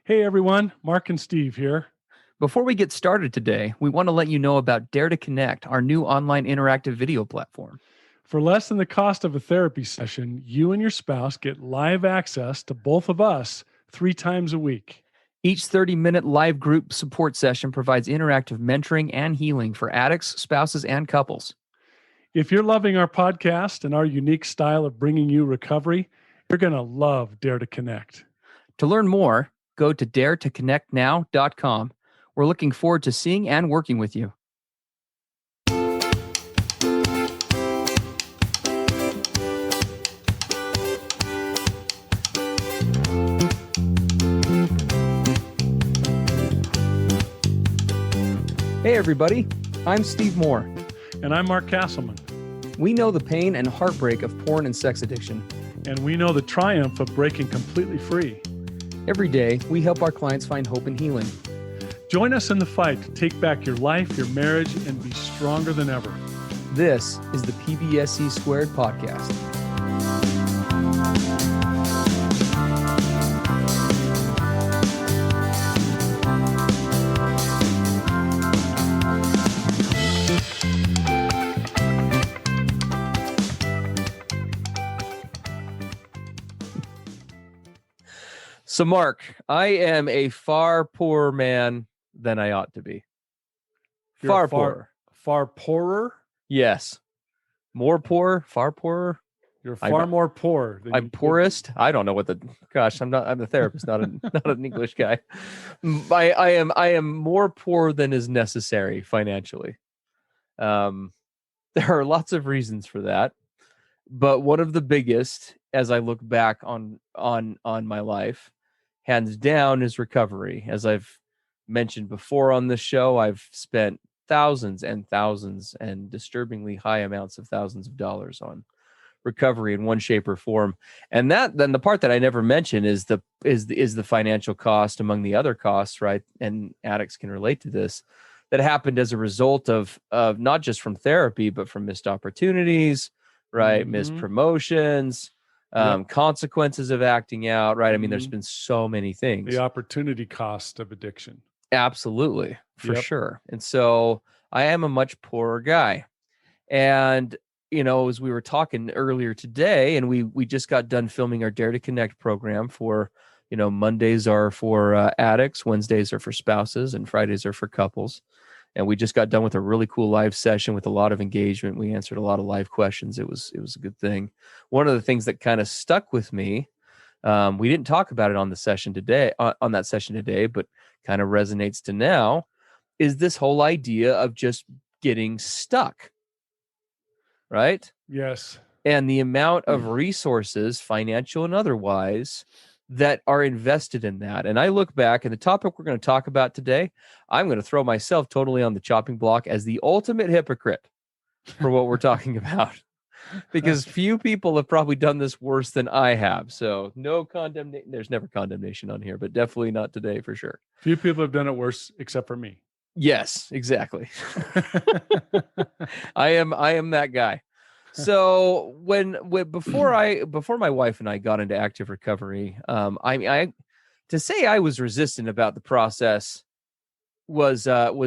Hey everyone, Mark and Steve here. Before we get started today, we want to let you know about Dare to Connect, our new online interactive video platform. For less than the cost of a therapy session, you and your spouse get live access to both of us 3 times a week. Each 30-minute live group support session provides interactive mentoring and healing for addicts, spouses, and couples. If you're loving our podcast and our unique style of bringing you recovery, you're going to love Dare to Connect. To learn more, go to daretoconnectnow.com. We're looking forward to seeing and working with you. Hey everybody, I'm Steve Moore. And I'm Mark Castleman. We know the pain and heartbreak of porn and sex addiction. And we know the triumph of breaking completely free. Every day, we help our clients find hope and healing. Join us in the fight to take back your life, your marriage, and be stronger than ever. This is the PBSC Squared podcast. So, Mark, I am a far poorer man than I ought to be. You're Poorer. Far poorer? Yes. More poor, far poorer. You're far more poor. I'm poorest. I don't know what I'm the therapist, not an English guy. I am more poor than is necessary financially. There are lots of reasons for that. But one of the biggest, as I look back on my life, hands down, is recovery. As I've mentioned before on this show, I've spent thousands and thousands and disturbingly high amounts of thousands of dollars on recovery in one shape or form. And then the part that I never mention is the financial cost among the other costs, right? And addicts can relate to this, that happened as a result of not just from therapy, but from missed opportunities, right? Missed promotions, consequences of acting out, right? I mean, there's been so many things. The opportunity cost of addiction. Absolutely, for sure. And so I am a much poorer guy. And, as we were talking earlier today, and we just got done filming our Dare to Connect program for, Mondays are for addicts, Wednesdays are for spouses, and Fridays are for couples. And we just got done with a really cool live session with a lot of engagement. We answered a lot of live questions. It was a good thing. One of the things that kind of stuck with me, we didn't talk about it on the session today, on that session today, but kind of resonates to now, is this whole idea of just getting stuck, right? Yes. And the amount of resources, financial and otherwise, that are invested in that. And I look back, and the topic we're going to talk about today, I'm going to throw myself totally on the chopping block as the ultimate hypocrite for what we're talking about, because few people have probably done this worse than I have. So no condemnation. There's never condemnation on here, but definitely not today for sure. Few people have done it worse except for me. Yes, exactly. I am that guy. So before my wife and I got into active recovery, I to say I was resistant about the process was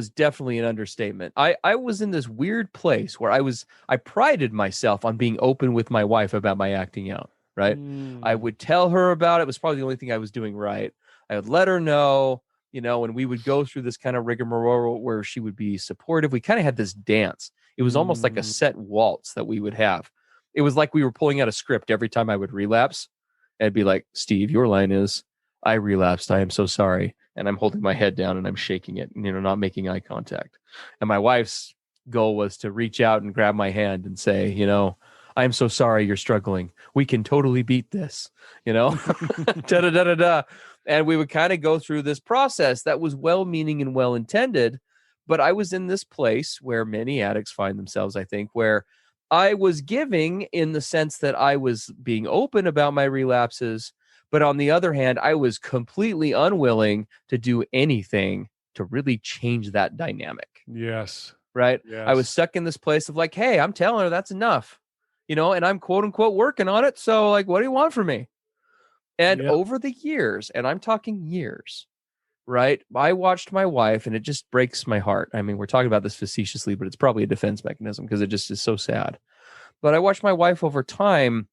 definitely an understatement. I was in this weird place where I prided myself on being open with my wife about my acting out, right? I would tell her about it. It was probably the only thing I was doing right. I would let her know, and we would go through this kind of rigmarole where she would be supportive. We kind of had this dance. It was almost like a set waltz that we would have. It was like we were pulling out a script every time I would relapse. I'd be like, Steve, your line is, I relapsed. I am so sorry. And I'm holding my head down and I'm shaking it, not making eye contact. And my wife's goal was to reach out and grab my hand and say, I am so sorry you're struggling. We can totally beat this, da-da-da-da-da. And we would kind of go through this process that was well-meaning and well-intended. But I was in this place where many addicts find themselves, I think, where I was giving in the sense that I was being open about my relapses. But on the other hand, I was completely unwilling to do anything to really change that dynamic. Yes. Right? Yes. I was stuck in this place of like, hey, I'm telling her that's enough, and I'm quote unquote working on it. So like, what do you want from me? And Yep. over the years, and I'm talking years, right? I watched my wife, and it just breaks my heart. I mean, we're talking about this facetiously, but it's probably a defense mechanism because it just is so sad. But I watched my wife over time,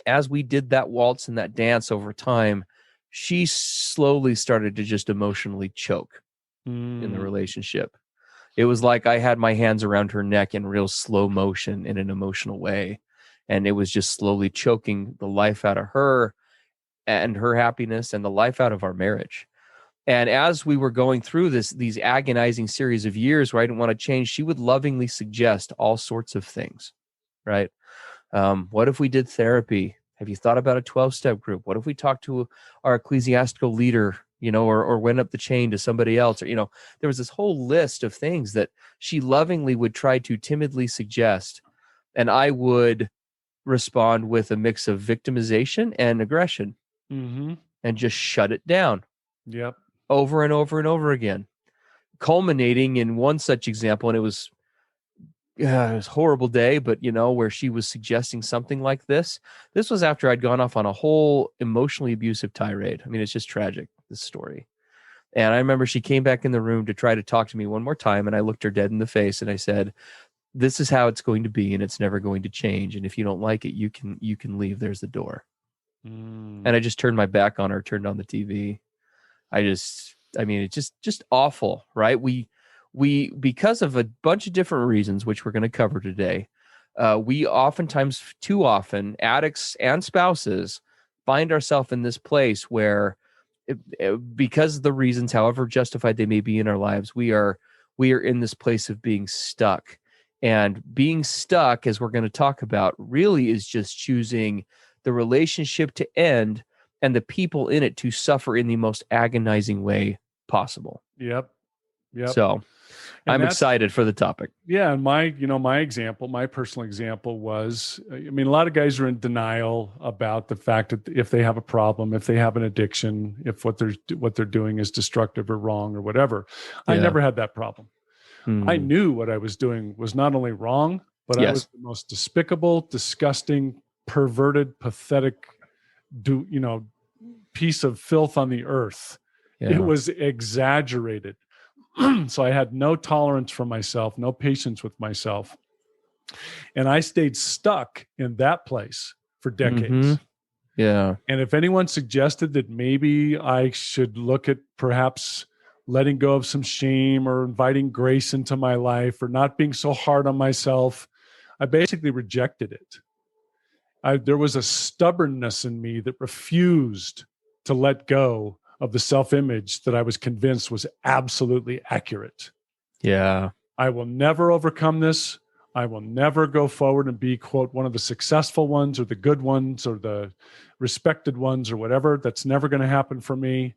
as we did that waltz and that dance over time, she slowly started to just emotionally choke in the relationship. It was like I had my hands around her neck in real slow motion in an emotional way. And it was just slowly choking the life out of her and her happiness and the life out of our marriage. And as we were going through these agonizing series of years where I didn't want to change, she would lovingly suggest all sorts of things, right? What if we did therapy? Have you thought about a 12-step group? What if we talked to our ecclesiastical leader, or went up the chain to somebody else? Or, there was this whole list of things that she lovingly would try to timidly suggest. And I would respond with a mix of victimization and aggression and just shut it down. Yep. Over and over and over again, culminating in one such example. And it was a horrible day, but where she was suggesting something like this. This was after I'd gone off on a whole emotionally abusive tirade. I mean, it's just tragic, this story. And I remember she came back in the room to try to talk to me one more time. And I looked her dead in the face and I said, this is how it's going to be. And it's never going to change. And if you don't like it, you can leave. There's the door. And I just turned my back on her, turned on the TV. It's just awful, right? We, because of a bunch of different reasons, which we're going to cover today, we oftentimes, too often, addicts and spouses find ourselves in this place where, because of the reasons, however justified they may be in our lives, we are in this place of being stuck. And being stuck, as we're going to talk about, really is just choosing the relationship to end and the people in it to suffer in the most agonizing way possible. Yep. So I'm excited for the topic. Yeah. And my personal example was, a lot of guys are in denial about the fact that if they have a problem, if they have an addiction, if what they're doing is destructive or wrong or whatever. Yeah. I never had that problem. I knew what I was doing was not only wrong, but I was the most despicable, disgusting, perverted, pathetic, piece of filth on the earth. Yeah. It was exaggerated. So I had no tolerance for myself, no patience with myself. And I stayed stuck in that place for decades. Yeah. And if anyone suggested that maybe I should look at perhaps letting go of some shame or inviting grace into my life or not being so hard on myself, I basically rejected it. There was a stubbornness in me that refused to let go of the self-image that I was convinced was absolutely accurate. Yeah. I will never overcome this. I will never go forward and be, quote, one of the successful ones or the good ones or the respected ones or whatever. That's never going to happen for me.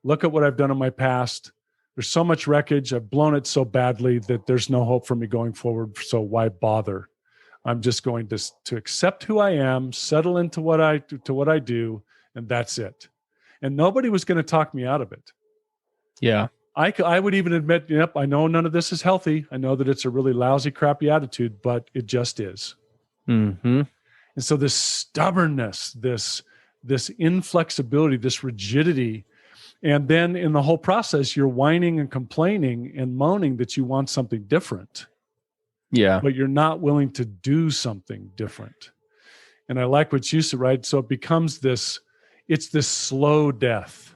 Look at what I've done in my past. There's so much wreckage. I've blown it so badly that there's no hope for me going forward. So why bother? I'm just going to accept who I am, settle into what I do, and that's it. And nobody was going to talk me out of it. Yeah. I would even admit, yep, I know none of this is healthy. I know that it's a really lousy, crappy attitude, but it just is. Mm-hmm. And so this stubbornness, this inflexibility, this rigidity, and then in the whole process, you're whining and complaining and moaning that you want something different. Yeah. But you're not willing to do something different. And I like what you said, right? So it becomes it's this slow death.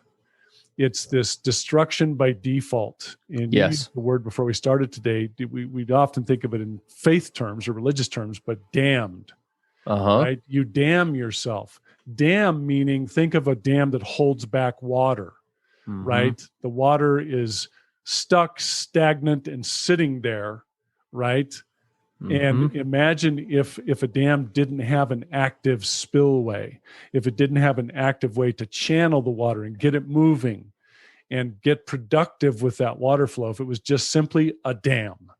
It's this destruction by default. And you used the word before we started today. We'd often think of it in faith terms or religious terms, but damned. Right? You damn yourself. Damn meaning, think of a dam that holds back water, right? The water is stuck, stagnant, and sitting there, right? And imagine if a dam didn't have an active spillway, if it didn't have an active way to channel the water and get it moving and get productive with that water flow, if it was just simply a dam.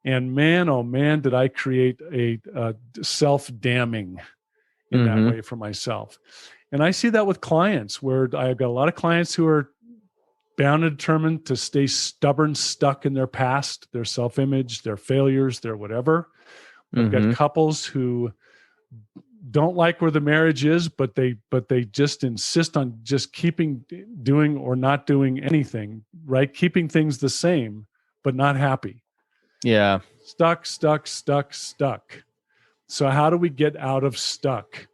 And man, oh man, did I create a self-damning in that way for myself. And I see that with clients where I've got a lot of clients who are bound and determined to stay stubborn, stuck in their past, their self-image, their failures, their whatever. I've got couples who don't like where the marriage is, but they just insist on just doing or not doing anything, right? Keeping things the same, but not happy. Yeah. Stuck. So how do we get out of stuck?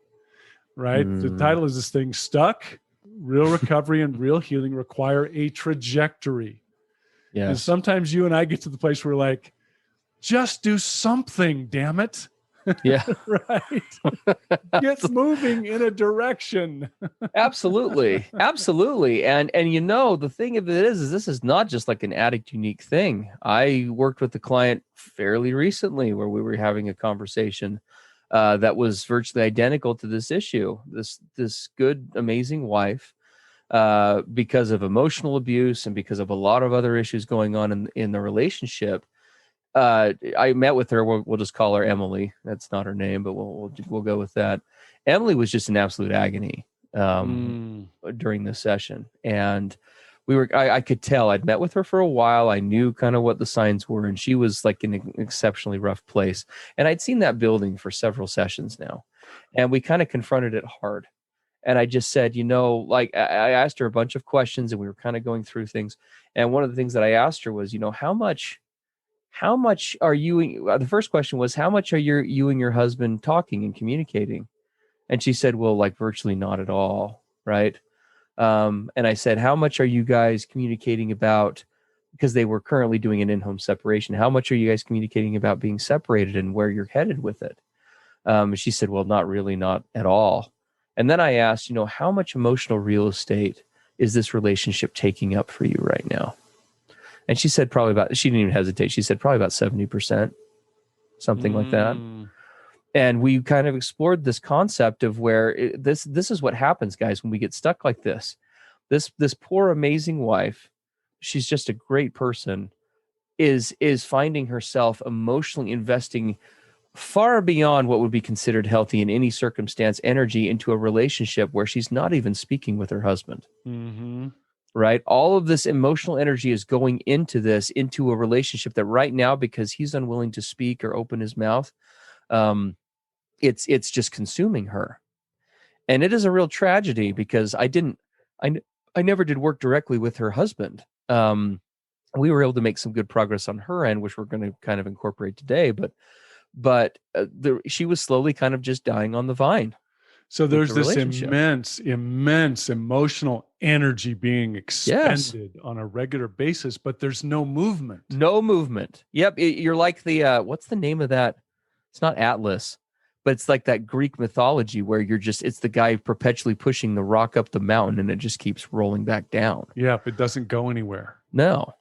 Right? The title is this thing, Stuck. Real recovery and real healing require a trajectory. Yes. And sometimes you and I get to the place where we're like, just do something, damn it. Yeah. Right. Get moving in a direction. Absolutely. Absolutely. And the thing of it is this is not just like an addict unique thing. I worked with a client fairly recently where we were having a conversation that was virtually identical to this issue. This good, amazing wife, because of emotional abuse and because of a lot of other issues going on in the relationship. I met with her. We'll just call her Emily. That's not her name, but we'll go with that. Emily was just in absolute agony during this session, and I could tell. I'd met with her for a while. I knew kind of what the signs were, and she was like in an exceptionally rough place. And I'd seen that building for several sessions now, and we kind of confronted it hard. And I just said, like I asked her a bunch of questions, and we were kind of going through things. And one of the things that I asked her was, how much are you, the first question was, how much are you and your husband talking and communicating? And she said, well, like virtually not at all. Right. And I said, how much are you guys communicating about, because they were currently doing an in-home separation, how much are you guys communicating about being separated and where you're headed with it? She said, well, not really, not at all. And then I asked, how much emotional real estate is this relationship taking up for you right now? And she said she didn't even hesitate. She said probably about 70%, something like that. And we kind of explored this concept of where this is what happens, guys, when we get stuck like this. This poor, amazing wife, she's just a great person, is finding herself emotionally investing far beyond what would be considered healthy in any circumstance, energy into a relationship where she's not even speaking with her husband. Right? All of this emotional energy is going into a relationship that right now, because he's unwilling to speak or open his mouth, it's just consuming her. And it is a real tragedy because I never did work directly with her husband. We were able to make some good progress on her end, which we're going to kind of incorporate today, but she was slowly kind of just dying on the vine. So there's this immense emotional energy being expended on a regular basis, but there's no movement. No movement. Yep. You're like what's the name of that? It's not Atlas, but it's like that Greek mythology where it's the guy perpetually pushing the rock up the mountain and it just keeps rolling back down. Yeah, it doesn't go anywhere. No.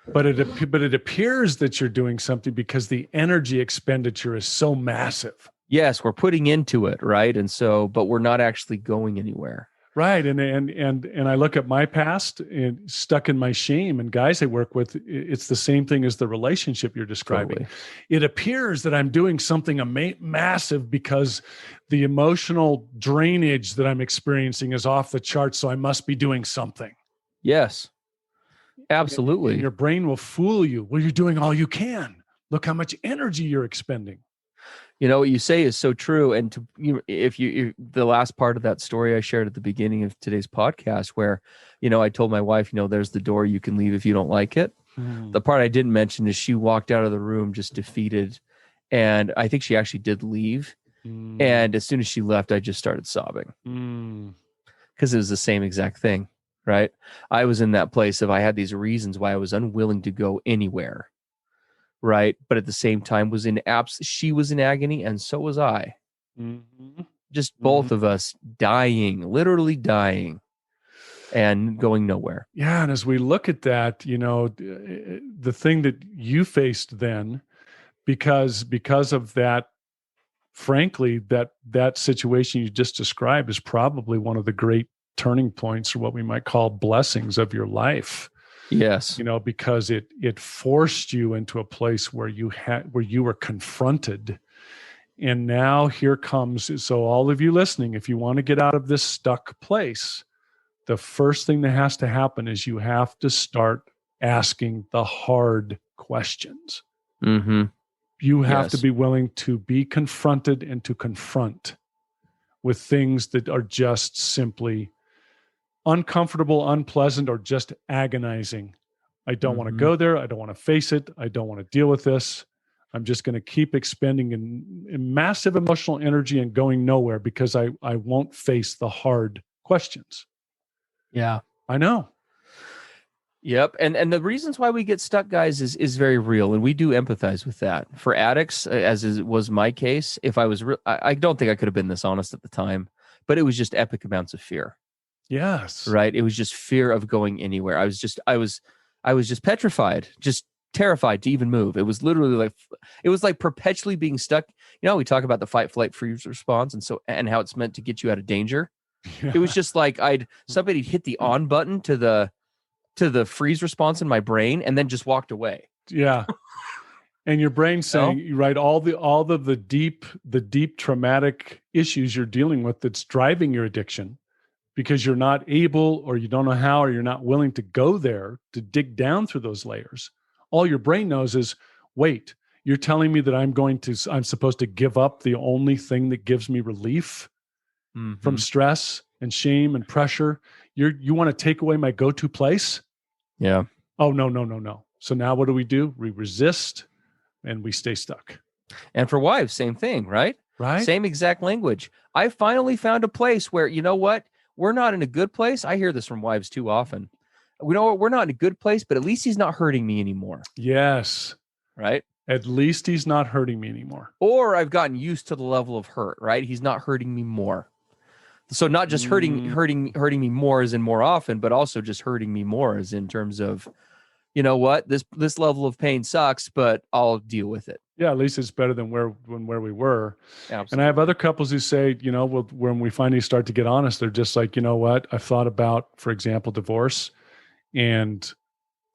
But it appears that you're doing something because the energy expenditure is so massive. Yes, we're putting into it, right? And so, but we're not actually going anywhere. Right. And I look at my past and stuck in my shame, and guys I work with, it's the same thing as the relationship you're describing. Totally. It appears that I'm doing something massive because the emotional drainage that I'm experiencing is off the charts. So I must be doing something. Yes, absolutely. And your brain will fool you. Well, you're doing all you can. Look how much energy you're expending. What you say is so true. And the last part of that story I shared at the beginning of today's podcast, where, I told my wife, there's the door, you can leave if you don't like it. The part I didn't mention is she walked out of the room just defeated. And I think she actually did leave. And as soon as she left, I just started sobbing because it was the same exact thing, right? I was in that place of I had these reasons why I was unwilling to go anywhere. Right. But at the same time she was in agony and so was I. Just both of us dying, literally dying and going nowhere. Yeah. And as we look at that, the thing that you faced then, because of that, frankly, that situation you just described is probably one of the great turning points, or what we might call blessings of your life. Yes. Because it forced you into a place where you were confronted. And now here comes, so all of you listening, if you want to get out of this stuck place, the first thing that has to happen is you have to start asking the hard questions. You have to be willing to be confronted and to confront. with things that are just simply uncomfortable, unpleasant, or just agonizing. I don't want to go there. I don't want to face it. I don't want to deal with this. I'm just going to keep expending in massive emotional energy and going nowhere because I won't face the hard questions. Yeah. I know. Yep. And the reasons why we get stuck, guys, is very real. And we do empathize with that. For addicts, was my case, if I was I don't think I could have been this honest at the time, but it was just epic amounts of fear. Yes. Right. It was just fear of going anywhere. I was just petrified, just terrified to even move. It was literally like perpetually being stuck. You know, we talk about the fight, flight, freeze response and how it's meant to get you out of danger. Yeah. It was just like somebody hit the on button to the freeze response in my brain and then just walked away. Yeah. And your brain saying, right, all the deep traumatic issues you're dealing with that's driving your addiction, because you're not able, or you don't know how, or you're not willing to go there to dig down through those layers. All your brain knows is, wait, you're telling me that I'm supposed to give up the only thing that gives me relief from stress and shame and pressure. You want to take away my go-to place? Yeah. Oh, no. So now what do? We resist and we stay stuck. And for wives, same thing, right? Right. Same exact language. I finally found a place where, you know what? We're not in a good place. I hear this from wives too often. We know we're not in a good place, but at least he's not hurting me anymore. Yes. Right. At least he's not hurting me anymore. Or I've gotten used to the level of hurt, right? He's not hurting me more. So not just hurting me more as in more often, but also just hurting me more as in terms of, you know what, this level of pain sucks, but I'll deal with it. Yeah, at least it's better than where we were. Absolutely. And I have other couples who say, you know, when we finally start to get honest, they're just like, you know what, I've thought about, for example, divorce and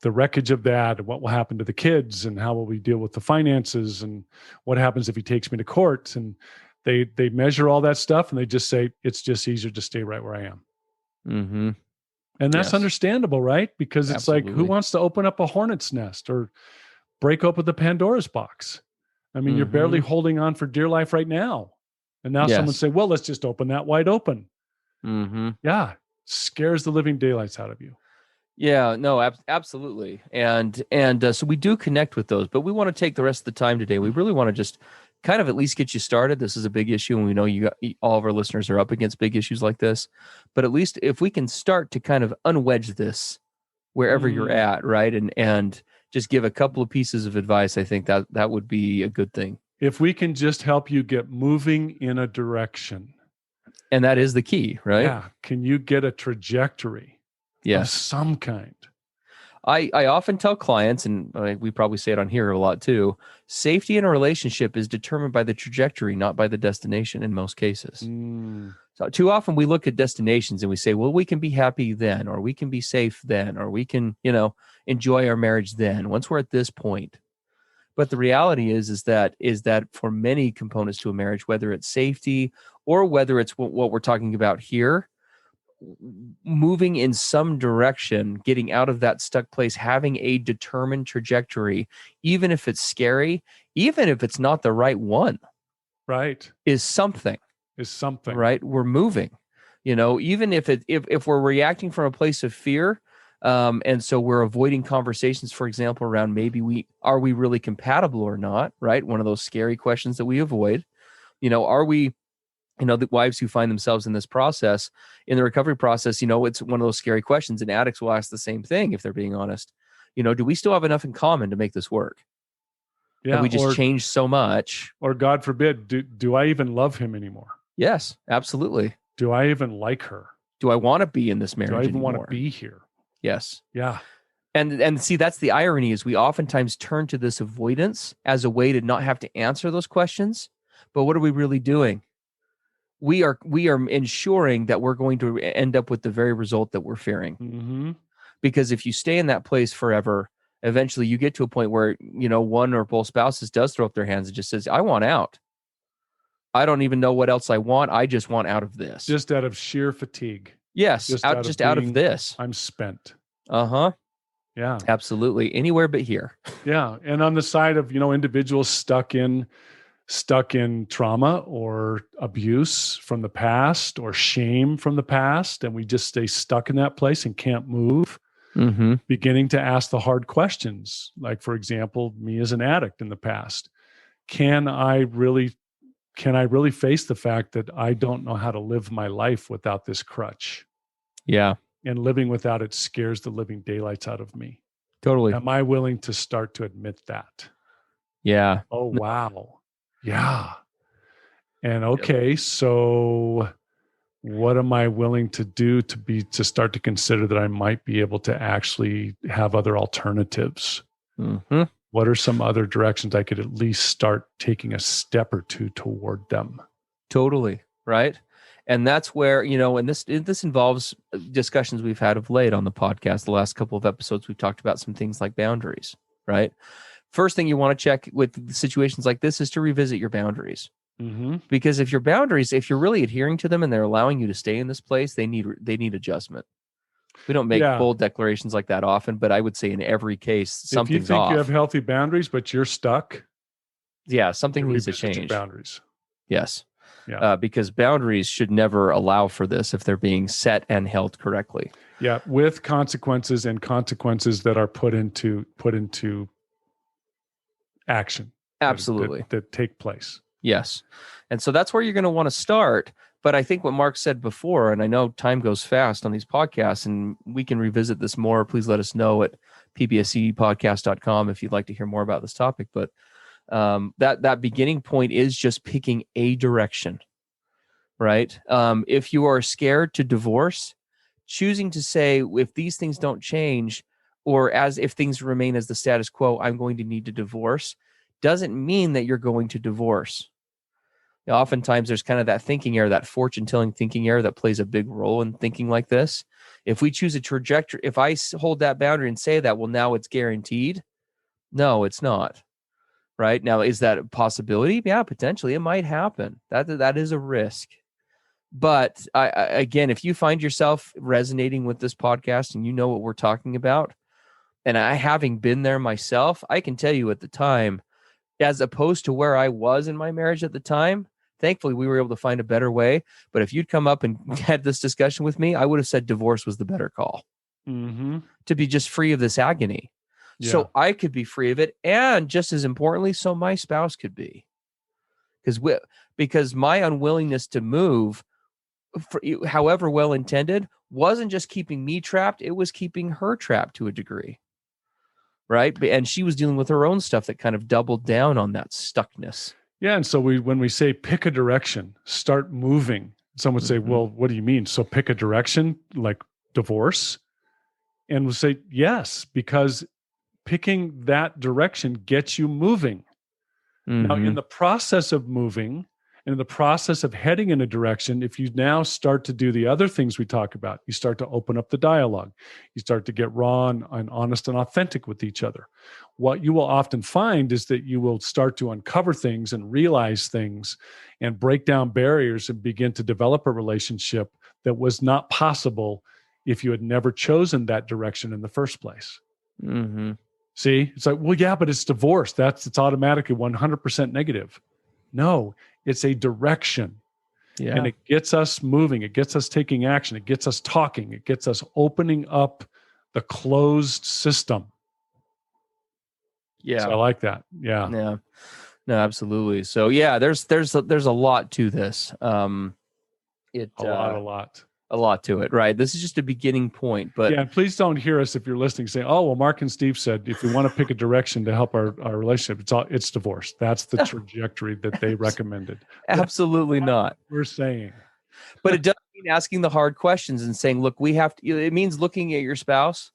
the wreckage of that, and what will happen to the kids, and how will we deal with the finances, and what happens if he takes me to court. And they measure all that stuff, and they just say, it's just easier to stay right where I am. Mm-hmm. And that's understandable, right? Because it's like, who wants to open up a hornet's nest or break open the Pandora's box? I mean, you're barely holding on for dear life right now. And now someone say, well, let's just open that wide open. Yeah. Scares the living daylights out of you. Yeah, no, absolutely. And so we do connect with those, but we want to take the rest of the time today. We really want to just kind of at least get you started. This is a big issue, and we know all of our listeners are up against big issues like this. But at least if we can start to kind of unwedge this wherever you're at, right? And just give a couple of pieces of advice, I think that would be a good thing. If we can just help you get moving in a direction. And that is the key, right? Yeah. Can you get a trajectory of some kind? I often tell clients, and we probably say it on here a lot too, safety in a relationship is determined by the trajectory, not by the destination in most cases. So too often we look at destinations and we say, well, we can be happy then, or we can be safe then, or we can, enjoy our marriage then, once we're at this point. But the reality is that for many components to a marriage, whether it's safety or whether it's what we're talking about here, moving in some direction, getting out of that stuck place, having a determined trajectory, even if it's scary, even if it's not the right one, right, is something. Right? We're moving, even if we're reacting from a place of fear, and so we're avoiding conversations, for example, around maybe are we really compatible or not, right? One of those scary questions that we avoid. Are we, the wives who find themselves in this process, in the recovery process, it's one of those scary questions, and addicts will ask the same thing if they're being honest. Do we still have enough in common to make this work? Yeah. Have we just changed so much? Or God forbid, do I even love him anymore? Yes, absolutely. Do I even like her? Do I want to be in this marriage anymore? Do I even want to be here? Yes. Yeah. And see, that's the irony, is we oftentimes turn to this avoidance as a way to not have to answer those questions. But what are we really doing? We are ensuring that we're going to end up with the very result that we're fearing. Because if you stay in that place forever, eventually you get to a point where, one or both spouses does throw up their hands and just says, I want out. I don't even know what else I want. I just want out of this. Just out of sheer fatigue. Yes, out of this. I'm spent. Yeah. Absolutely. Anywhere but here. Yeah. And on the side of, individuals stuck in stuck in trauma or abuse from the past or shame from the past, and we just stay stuck in that place and can't move, beginning to ask the hard questions. Like, for example, me as an addict in the past, can I really face the fact that I don't know how to live my life without this crutch? Yeah. And living without it scares the living daylights out of me. Totally. Am I willing to start to admit that? Yeah. Oh, wow. Yeah. And okay, so what am I willing to do to start to consider that I might be able to actually have other alternatives? What are some other directions I could at least start taking a step or two toward them? Totally. Right. And that's where, and this involves discussions we've had of late on the podcast. The last couple of episodes, we've talked about some things like boundaries, right? First thing you want to check with situations like this is to revisit your boundaries. Because if you're really adhering to them and they're allowing you to stay in this place, they need adjustment. We don't make bold declarations like that often, but I would say in every case, something's off. If you think you have healthy boundaries, but you're stuck, something needs to change. Boundaries. Yes. Yeah. Because boundaries should never allow for this if they're being set and held correctly. Yeah, with consequences that are put into action. Absolutely. That take place. Yes. And so that's where you're going to want to start. But I think what Mark said before, and I know time goes fast on these podcasts, and we can revisit this more. Please let us know at pbsepodcast.com if you'd like to hear more about this topic. But that beginning point is just picking a direction, right? If you are scared to divorce, choosing to say, if these things don't change, or as if things remain as the status quo, I'm going to need to divorce, doesn't mean that you're going to divorce. Oftentimes there's kind of that thinking error, that fortune-telling thinking error that plays a big role in thinking like this. If we choose a trajectory, if I hold that boundary and say that, well, now it's guaranteed. No, it's not. Right? Now, is that a possibility? Yeah, potentially. It might happen. That is a risk. But again, if you find yourself resonating with this podcast and you know what we're talking about, and I having been there myself, I can tell you at the time, as opposed to where I was in my marriage at the time, thankfully we were able to find a better way. But if you'd come up and had this discussion with me, I would have said divorce was the better call. To be just free of this agony. Yeah. So I could be free of it. And just as importantly, so my spouse could be. Because my unwillingness to move, however well-intended, wasn't just keeping me trapped. It was keeping her trapped to a degree. Right. And she was dealing with her own stuff that kind of doubled down on that stuckness. Yeah. And so when we say pick a direction, start moving, some would say, well, what do you mean? So pick a direction like divorce? And we'll say, yes, because picking that direction gets you moving. Now, in the process of moving, and in the process of heading in a direction, if you now start to do the other things we talk about, you start to open up the dialogue, you start to get raw and honest and authentic with each other. What you will often find is that you will start to uncover things and realize things and break down barriers and begin to develop a relationship that was not possible if you had never chosen that direction in the first place. See, it's like, well, yeah, but it's divorce. It's automatically 100% negative. No, it's a direction. Yeah. And it gets us moving. It gets us taking action. It gets us talking. It gets us opening up the closed system. Yeah. So I like that. Yeah. Yeah. No, absolutely. So yeah, there's a lot to this. A lot to it, right? This is just a beginning point, but yeah. And please don't hear us if you're listening saying, "Oh, well, Mark and Steve said if we want to pick a direction to help our relationship, it's divorce." That's the trajectory that they recommended. Absolutely not. We're saying, but it does mean asking the hard questions and saying, "Look, we have to." It means looking at your spouse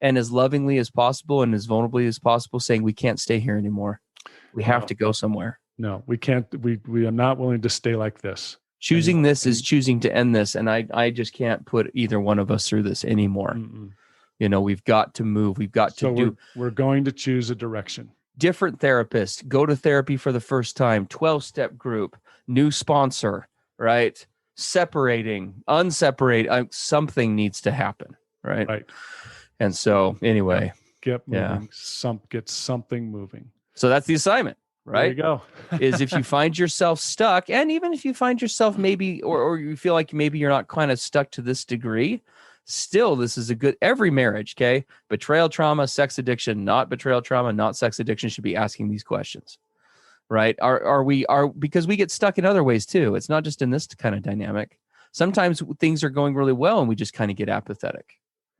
and as lovingly as possible and as vulnerably as possible, saying, "We can't stay here anymore. We have to go somewhere." No, we can't. We are not willing to stay like this. Choosing this is choosing to end this. And I just can't put either one of us through this anymore. We've got to move. We've got to we're going to choose a direction. Different therapist, go to therapy for the first time, 12-step group, new sponsor, right? Separating, unseparate, something needs to happen, right? Right. And so anyway. Get moving, get something moving. So that's the assignment. There you right? go. Is if you find yourself stuck, and even if you find yourself maybe, or you feel like maybe you're not kind of stuck to this degree, still, this is a good, every marriage, okay? Betrayal trauma, sex addiction, not betrayal trauma, not sex addiction, should be asking these questions, right? Because we get stuck in other ways too. It's not just in this kind of dynamic. Sometimes things are going really well and we just kind of get apathetic.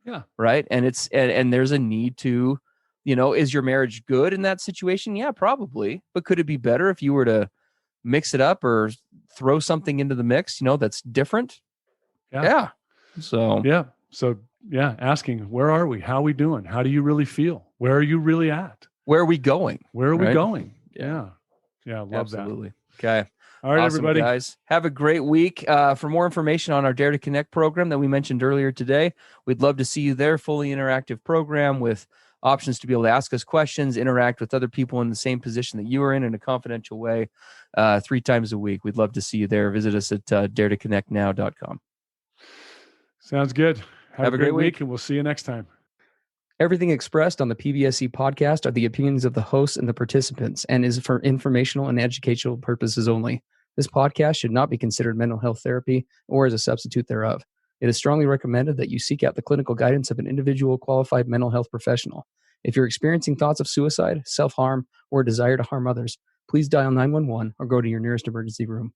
Yeah. Right. And there's a need to, is your marriage good in that situation? Yeah, probably. But could it be better if you were to mix it up or throw something into the mix, that's different? Yeah. So, asking, where are we? How are we doing? How do you really feel? Where are you really at? where are we going? Where are we Right? going? Yeah. Love Absolutely. That. Okay. All right, awesome, everybody. Guys. Have a great week. For more information on our Dare to Connect program that we mentioned earlier today, we'd love to see you there. Fully interactive program with options to be able to ask us questions, interact with other people in the same position that you are in a confidential way 3 times a week. We'd love to see you there. Visit us at daretoconnectnow.com. Sounds good. Have a great week, and we'll see you next time. Everything expressed on the PBSC podcast are the opinions of the hosts and the participants and is for informational and educational purposes only. This podcast should not be considered mental health therapy or as a substitute thereof. It is strongly recommended that you seek out the clinical guidance of an individual qualified mental health professional. If you're experiencing thoughts of suicide, self-harm, or a desire to harm others, please dial 911 or go to your nearest emergency room.